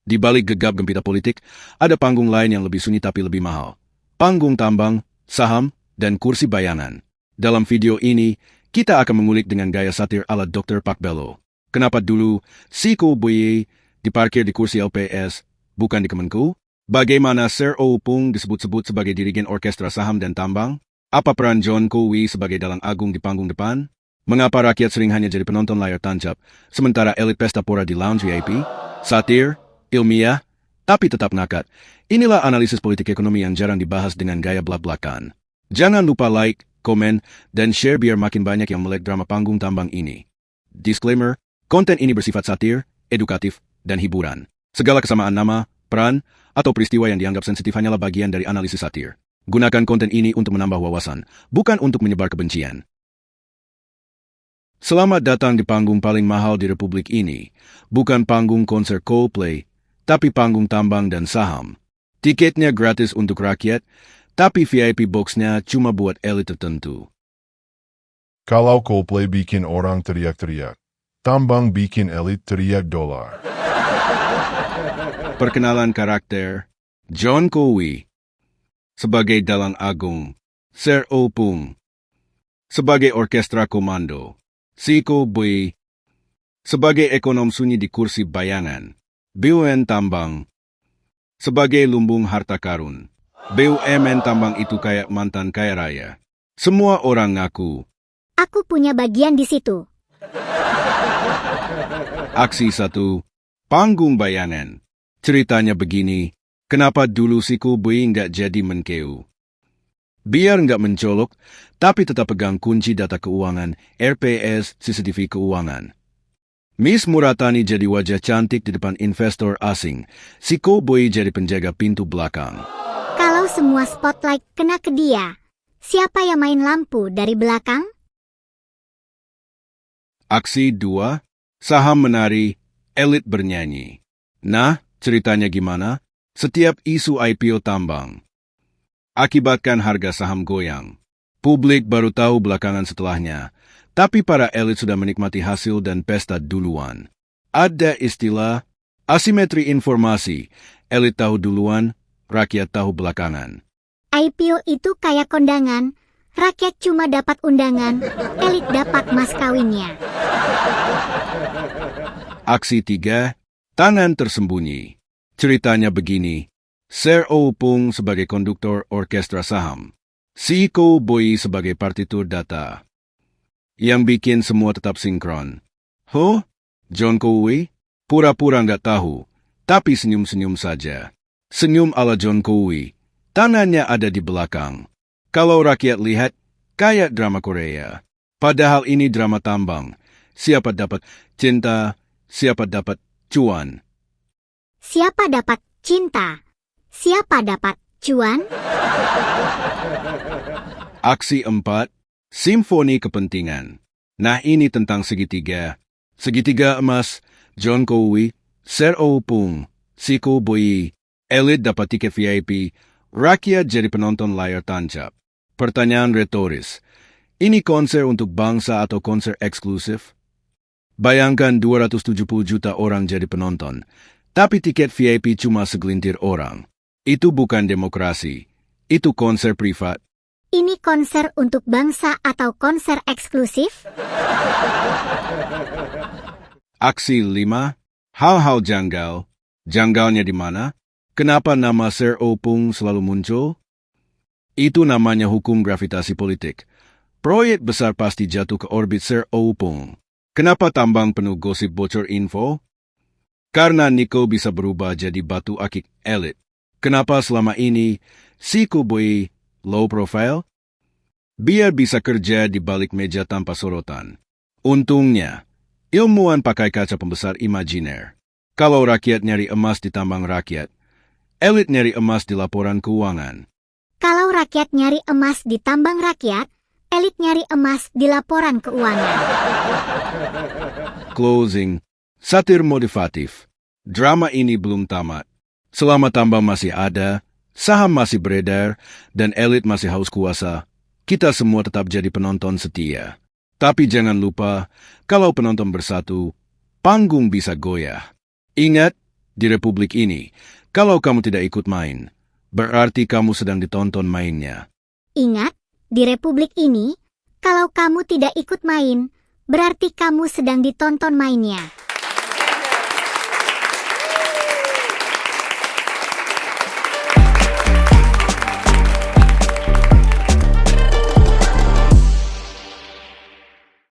Di balik gegap gempita politik, ada panggung lain yang lebih sunyi tapi lebih mahal. Panggung tambang, saham, dan kursi bayangan. Dalam video ini, kita akan mengulik dengan gaya satir ala Dr. Pak Bello. Kenapa dulu si Kobuye diparkir di kursi LPS, bukan di Kemenku? Bagaimana Sir Opung disebut-sebut sebagai dirigen orkestra saham dan tambang? Apa peran John Kowi sebagai dalang agung di panggung depan? Mengapa rakyat sering hanya jadi penonton layar tancap, sementara elit pesta pora di lounge VIP? Satir, ilmiah, tapi tetap nakat. Inilah analisis politik ekonomi yang jarang dibahas dengan gaya belak-belakan. Jangan lupa like, komen, dan share biar makin banyak yang melek drama panggung tambang ini. Disclaimer, konten ini bersifat satir, edukatif, dan hiburan. Segala kesamaan nama, peran, atau peristiwa yang dianggap sensitif hanyalah bagian dari analisis satir. Gunakan konten ini untuk menambah wawasan, bukan untuk menyebar kebencian. Selamat datang di panggung paling mahal di Republik ini. Bukan panggung konser Coldplay, tapi panggung tambang dan saham. Tiketnya gratis untuk rakyat, tapi VIP boxnya cuma buat elit tertentu. Kalau Coldplay bikin orang teriak-teriak, tambang bikin elit teriak dolar. Perkenalan karakter, John Kowi sebagai dalang agung, Sir Opung sebagai orkestra komando, si Kowi sebagai ekonom sunyi di kursi bayangan, BUMN Tambang sebagai lumbung harta karun. BUMN Tambang itu kayak mantan kaya raya. Semua orang ngaku. Aku punya bagian di situ. Aksi 1. Panggung bayangan. Ceritanya begini, kenapa dulu si Kobuye nggak jadi menkeu? Biar nggak mencolok, tapi tetap pegang kunci data keuangan, RPS, CCTV keuangan. Miss Muratani jadi wajah cantik di depan investor asing. Si Kobuye jadi penjaga pintu belakang. Kalau semua spotlight kena ke dia, siapa yang main lampu dari belakang? Aksi 2. Saham menari, elit bernyanyi. Nah, ceritanya gimana? Setiap isu IPO tambang akibatkan harga saham goyang. Publik baru tahu belakangan setelahnya, tapi para elit sudah menikmati hasil dan pesta duluan. Ada istilah asimetri informasi, elit tahu duluan, rakyat tahu belakangan. IPO itu kayak kondangan, rakyat cuma dapat undangan, elit dapat mas kawinnya. Aksi 3. Tangan tersembunyi. Ceritanya begini, Sir Opung sebagai konduktor orkestra saham, si Kobuye sebagai partitur data. Yang bikin semua tetap sinkron. John Kowi? Pura-pura nggak tahu, tapi senyum-senyum saja. Senyum ala John Kowi. Tangannya ada di belakang. Kalau rakyat lihat, kayak drama Korea. Padahal ini drama tambang. Siapa dapat cinta, siapa dapat cuan. Siapa dapat cinta? Siapa dapat cuan? Aksi 4. Simfoni kepentingan. Nah ini tentang segitiga. Segitiga emas, John Kowi, Sir Opung, si Kobuye, elit dapat tiket VIP, rakyat jadi penonton layar tancap. Pertanyaan retoris, ini konser untuk bangsa atau konser eksklusif? Bayangkan 270 juta orang jadi penonton, tapi tiket VIP cuma segelintir orang. Itu bukan demokrasi, itu konser privat. Ini konser untuk bangsa atau konser eksklusif? Aksi 5. Hal-hal janggal. Janggalnya di mana? Kenapa nama Sir Opung selalu muncul? Itu namanya hukum gravitasi politik. Proyek besar pasti jatuh ke orbit Sir Opung. Kenapa tambang penuh gosip bocor info? Karena Niko bisa berubah jadi batu akik elit. Kenapa selama ini si Kobuye low profile? Biar bisa kerja di balik meja tanpa sorotan. Untungnya, ilmuwan pakai kaca pembesar imajiner. Kalau rakyat nyari emas di tambang rakyat, elit nyari emas di laporan keuangan. Kalau rakyat nyari emas di tambang rakyat, elit nyari emas di laporan keuangan. Closing. Satir motivatif. Drama ini belum tamat. Selama tambang masih ada, saham masih beredar, dan elit masih haus kuasa, kita semua tetap jadi penonton setia. Tapi jangan lupa, kalau penonton bersatu, panggung bisa goyah. Ingat, Di republik ini, kalau kamu tidak ikut main, berarti kamu sedang ditonton mainnya. Ingat, di republik ini, kalau kamu tidak ikut main, berarti kamu sedang ditonton mainnya.